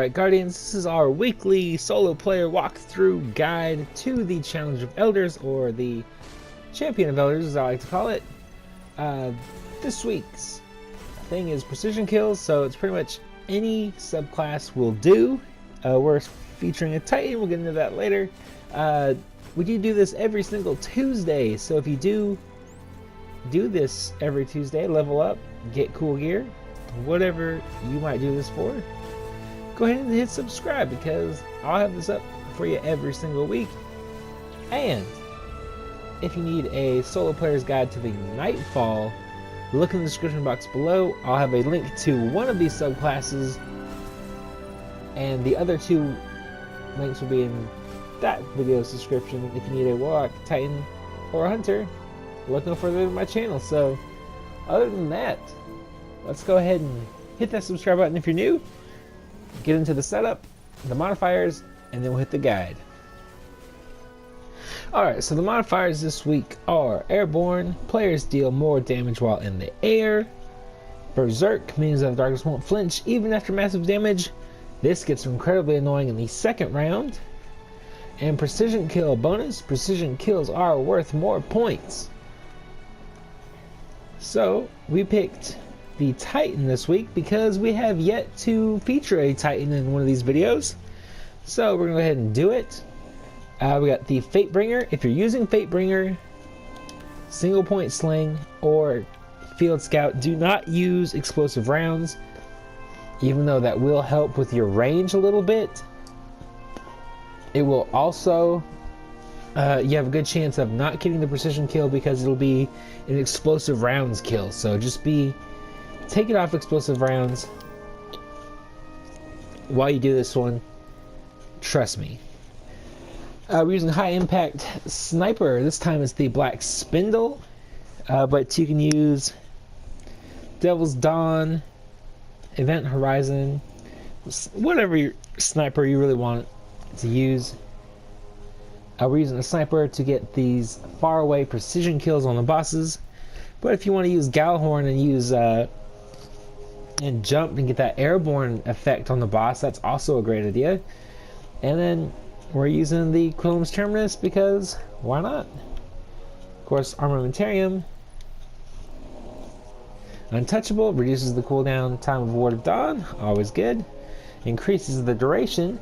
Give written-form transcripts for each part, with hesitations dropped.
Alright Guardians, this is our weekly solo player walkthrough guide to the Challenge of Elders, or the Champion of Elders as I like to call it. This week's thing is precision kills, so it's pretty much any subclass will do. We're featuring a Titan, we'll get into that later. We do this every single Tuesday, so if you do this every Tuesday, level up, get cool gear, whatever you might do this for, go ahead and hit subscribe because I'll have this up for you every single week. And if you need a solo player's guide to the Nightfall, look in the description box below. I'll have a link to one of these subclasses, and the other two links will be in that video's description. If you need a Warlock, Titan, or a Hunter, look no further than my channel. So other than that, let's go ahead and hit that subscribe button if you're new, get into the setup, the modifiers, and then we'll hit the guide. Alright, so the modifiers this week are Airborne, players deal more damage while in the air. Berserk means that the darkness won't flinch even after massive damage. This gets incredibly annoying in the second round. And precision kill bonus, precision kills are worth more points. So we picked the Titan this week because we have yet to feature a Titan in one of these videos. So we're gonna go ahead and do it. We got the Fatebringer. If you're using Fatebringer, single point sling, or field scout, do not use explosive rounds, even though that will help with your range a little bit. It will also, you have a good chance of not getting the precision kill because it'll be an explosive rounds kill. So just take it off explosive rounds while you do this one. Trust me. We're using high impact sniper. This time it's the Black Spindle, but you can use Devil's Dawn, Event Horizon, whatever sniper you really want to use. We're using a sniper to get these far away precision kills on the bosses, but if you want to use Gjallarhorn and use and jump and get that airborne effect on the boss, that's also a great idea. And then we're using the Quillam's Terminus because why not? Of course, Armamentarium. Untouchable reduces the cooldown time of Ward of Dawn, always good. Increases the duration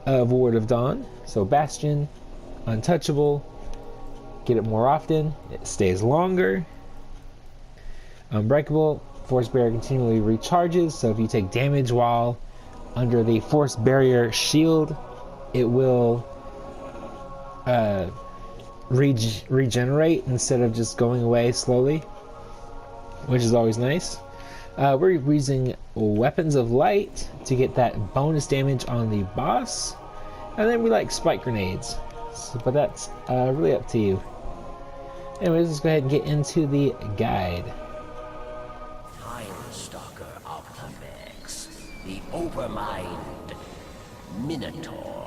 of Ward of Dawn. So Bastion, Untouchable, get it more often, it stays longer. Unbreakable, Force Barrier continually recharges, so if you take damage while under the Force Barrier shield, it will regenerate instead of just going away slowly, which is always nice. We're using Weapons of Light to get that bonus damage on the boss, and then we like Spike Grenades, but that's really up to you. Anyways, let's go ahead and get into the guide. Stalker of the Vex, the Overmind Minotaur.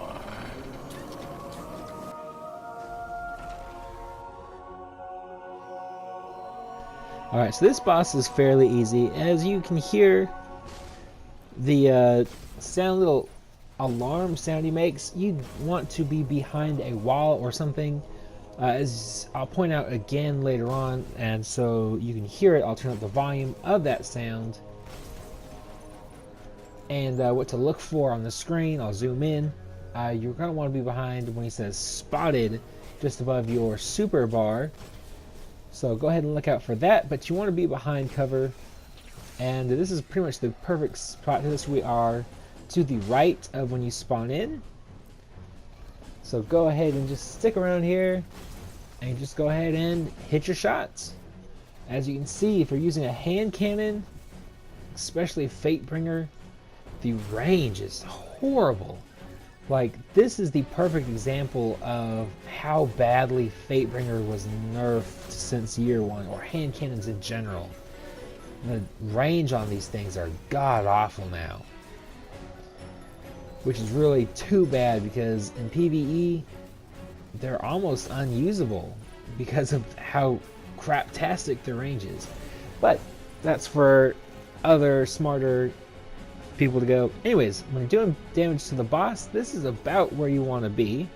Alright, so this boss is fairly easy. As you can hear, the little alarm sound he makes, you want to be behind a wall or something. As I'll point out again later on, and so you can hear it, I'll turn up the volume of that sound. And what to look for on the screen, I'll zoom in. You're going to want to be behind when he says spotted, just above your super bar. So go ahead and look out for that, but you want to be behind cover. And this is pretty much the perfect spot for this. We are to the right of when you spawn in. So go ahead and just stick around here and just go ahead and hit your shots. As you can see, if you're using a hand cannon, especially Fatebringer, the range is horrible. Like, this is the perfect example of how badly Fatebringer was nerfed since year one, or hand cannons in general. The range on these things are god awful now, which is really too bad because in PvE they're almost unusable because of how craptastic their range is. But that's for other smarter people to go. Anyways, when you're doing damage to the boss, this is about where you want to be.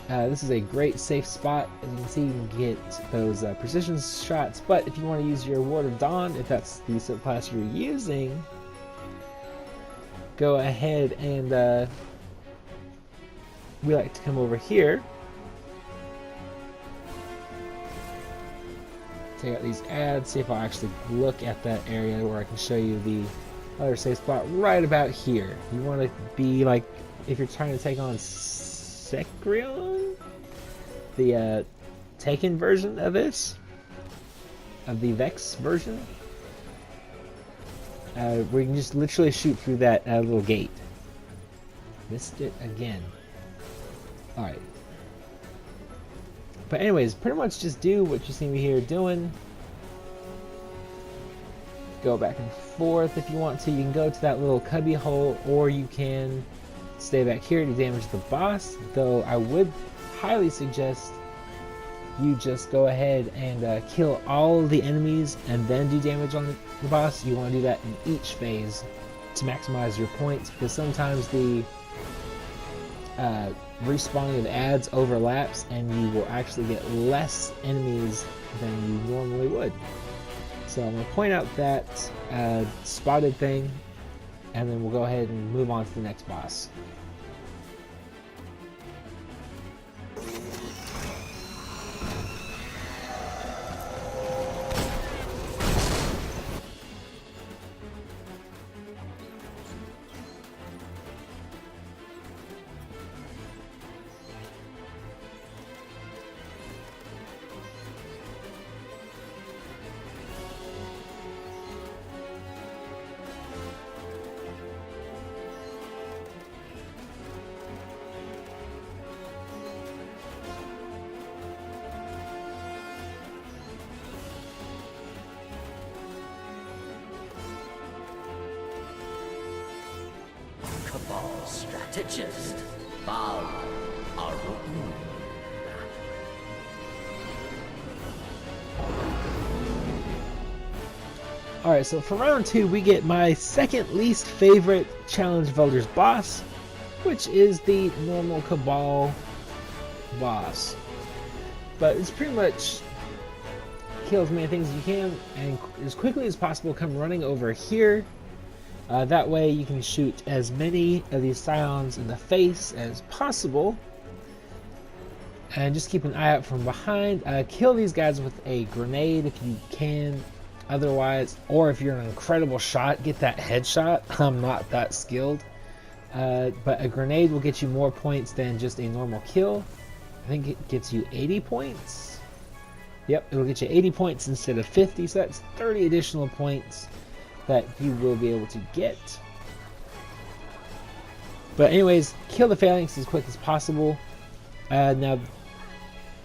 This is a great safe spot. As you can see, you can get those precision shots, but if you want to use your Ward of Dawn, if that's the subclass you're using, go ahead and we like to come over here. Take out these ads, see if I'll actually look at that area where I can show you the other safe spot right about here. You want to be like, if you're trying to take on Sekrion, the Taken version of this, of the Vex version, where you can just literally shoot through that little gate. Missed it again. Alright. But anyways, pretty much just do what you see me here doing. Go back and forth if you want to. You can go to that little cubby hole, or you can stay back here to damage the boss. Though I would highly suggest you just go ahead and kill all of the enemies and then do damage on the boss. You want to do that in each phase to maximize your points, because sometimes the respawning of ads overlaps and you will actually get less enemies than you normally would. So I'm going to point out that spotted thing, and then we'll go ahead and move on to the next boss. Cabal strategist, Bal Arun. Alright, so for round 2 we get my second least favorite Challenge of Elders boss, which is the normal Cabal boss. But it's pretty much kill as many things as you can, and as quickly as possible come running over here. That way you can shoot as many of these scions in the face as possible. And just keep an eye out from behind. Kill these guys with a grenade if you can. Otherwise, or if you're an incredible shot, get that headshot. I'm not that skilled. But a grenade will get you more points than just a normal kill. I think it gets you 80 points. Yep, it'll get you 80 points instead of 50, so that's 30 additional points that you will be able to get. But anyways, kill the phalanx as quick as possible. Now,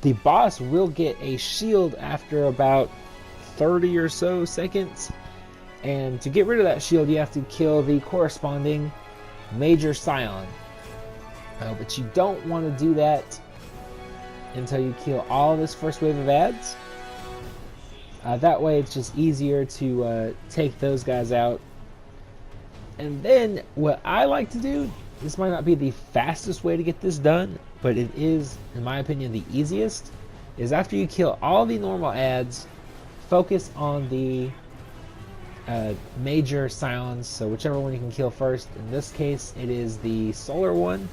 the boss will get a shield after about 30 or so seconds. And to get rid of that shield, you have to kill the corresponding major scion. But you don't want to do that until you kill all this first wave of ads. That way it's just easier to take those guys out. And then what I like to do, this might not be the fastest way to get this done, but it is, in my opinion, the easiest, is after you kill all the normal ads, focus on the major scions, so whichever one you can kill first. In this case, it is the solar one.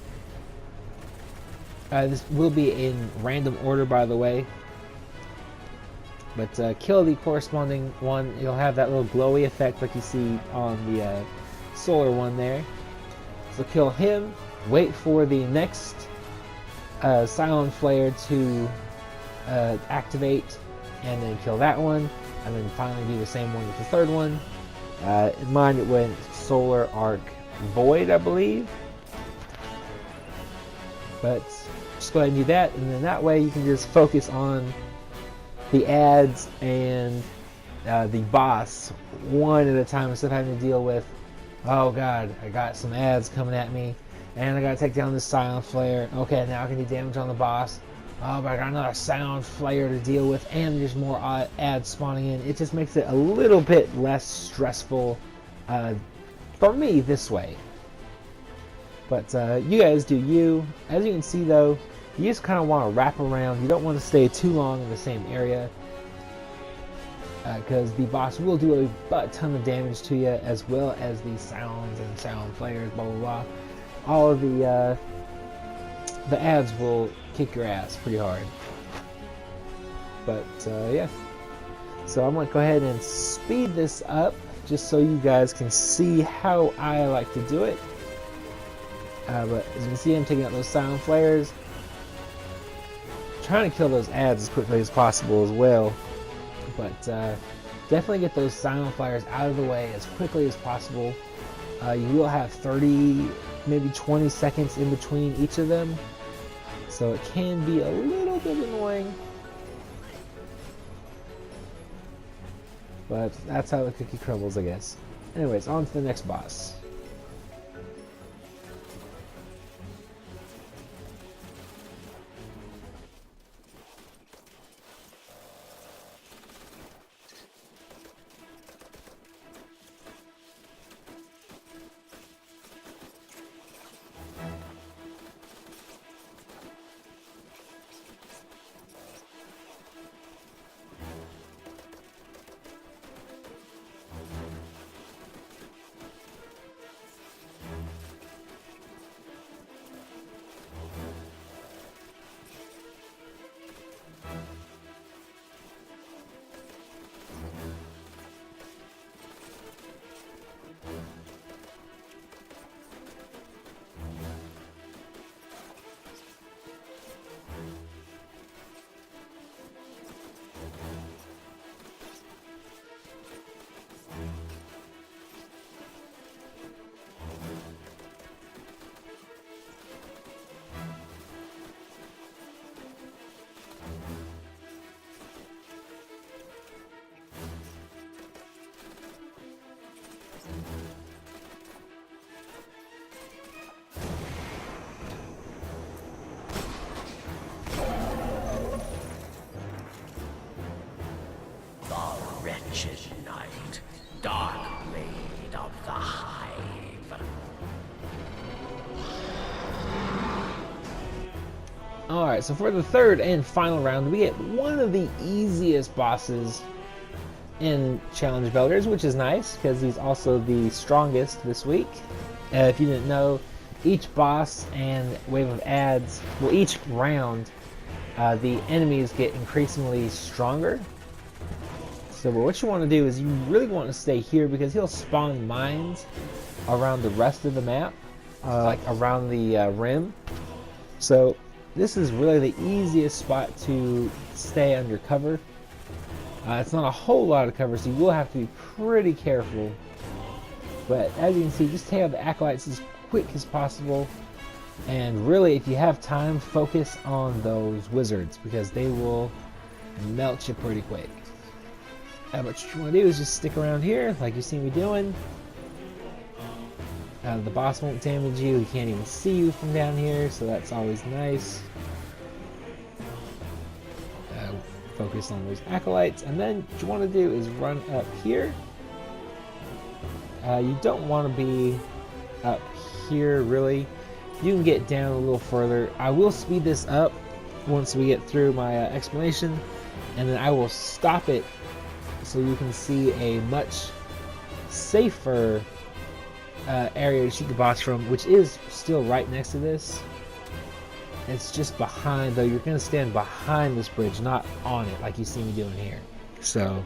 This will be in random order, by the way. But kill the corresponding one. You'll have that little glowy effect like you see on the solar one there. So kill him, wait for the next Silent Flare to activate, and then kill that one, and then finally do the same one with the third one. In mine it went Solar Arc Void, I believe. But just go ahead and do that, and then that way you can just focus on the ads and the boss one at a time instead of having to deal with, oh god, I got some ads coming at me and I gotta take down this Silent Flare. Okay, now I can do damage on the boss. oh, but I got another sound flayer to deal with, and there's more ads spawning in. It just makes it a little bit less stressful for me this way. But you guys do you. As you can see though, you just kind of want to wrap around. You don't want to stay too long in the same area, because the boss will do a butt ton of damage to you, as well as the sounds and sound flares, blah blah blah. All of the ads will kick your ass pretty hard. But yeah, so I'm gonna go ahead and speed this up just so you guys can see how I like to do it. But as you can see, I'm taking out those sound flares, trying to kill those ads as quickly as possible as well. But definitely get those sound flares out of the way as quickly as possible. You will have 30, maybe 20 seconds in between each of them, so it can be a little bit annoying. But that's how the cookie crumbles, I guess. Anyways, on to the next boss. Wretched night, dark blade of the Hive. Alright, so for the third and final round, we get one of the easiest bosses in Challenge of Elders, which is nice, because he's also the strongest this week. If you didn't know, each boss and wave of ads, well, each round, the enemies get increasingly stronger. So what you want to do is you really want to stay here, because he'll spawn mines around the rest of the map, like around the rim. So this is really the easiest spot to stay under cover. It's not a whole lot of cover, so you will have to be pretty careful. But as you can see, just take out the acolytes as quick as possible. And really, if you have time, focus on those wizards, because they will melt you pretty quick. What you want to do is just stick around here, like you see me doing. The boss won't damage you, he can't even see you from down here, so that's always nice. Focus on those acolytes, and then what you want to do is run up here. You don't want to be up here, really. You can get down a little further. I will speed this up once we get through my explanation, and then I will stop it so you can see a much safer area to shoot the boss from, which is still right next to this. It's just behind, though. You're going to stand behind this bridge, not on it, like you see me doing here. So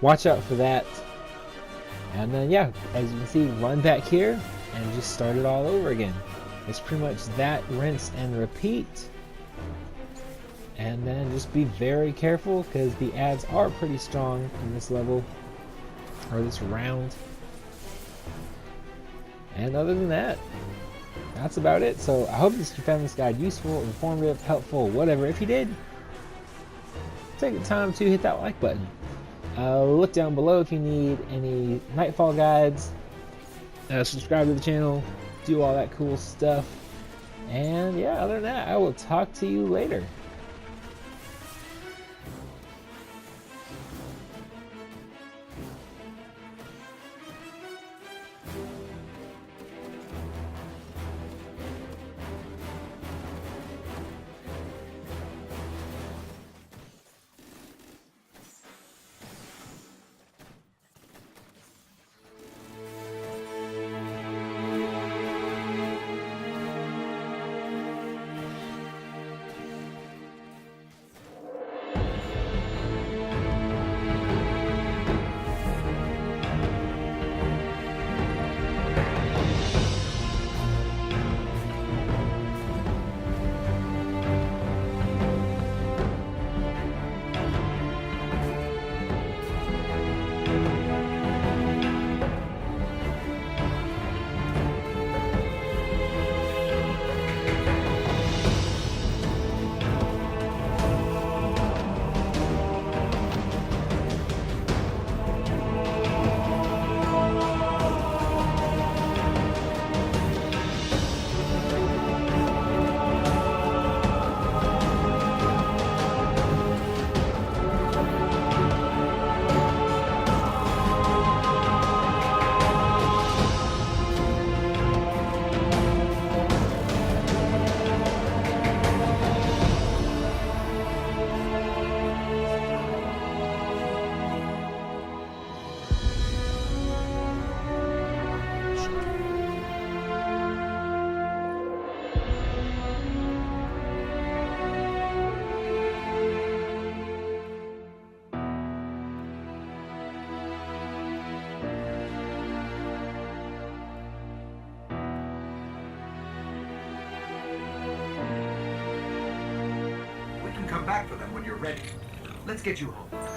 watch out for that. And then, yeah, as you can see, run back here and just start it all over again. It's pretty much that, rinse and repeat. And then just be very careful, because the ads are pretty strong in this level, or this round. And other than that, that's about it. So I hope you found this guide useful, informative, helpful, whatever. If you did, take the time to hit that like button. Look down below if you need any Nightfall guides. Subscribe to the channel, do all that cool stuff. And yeah, other than that, I will talk to you later. back for them when you're ready. Let's get you home.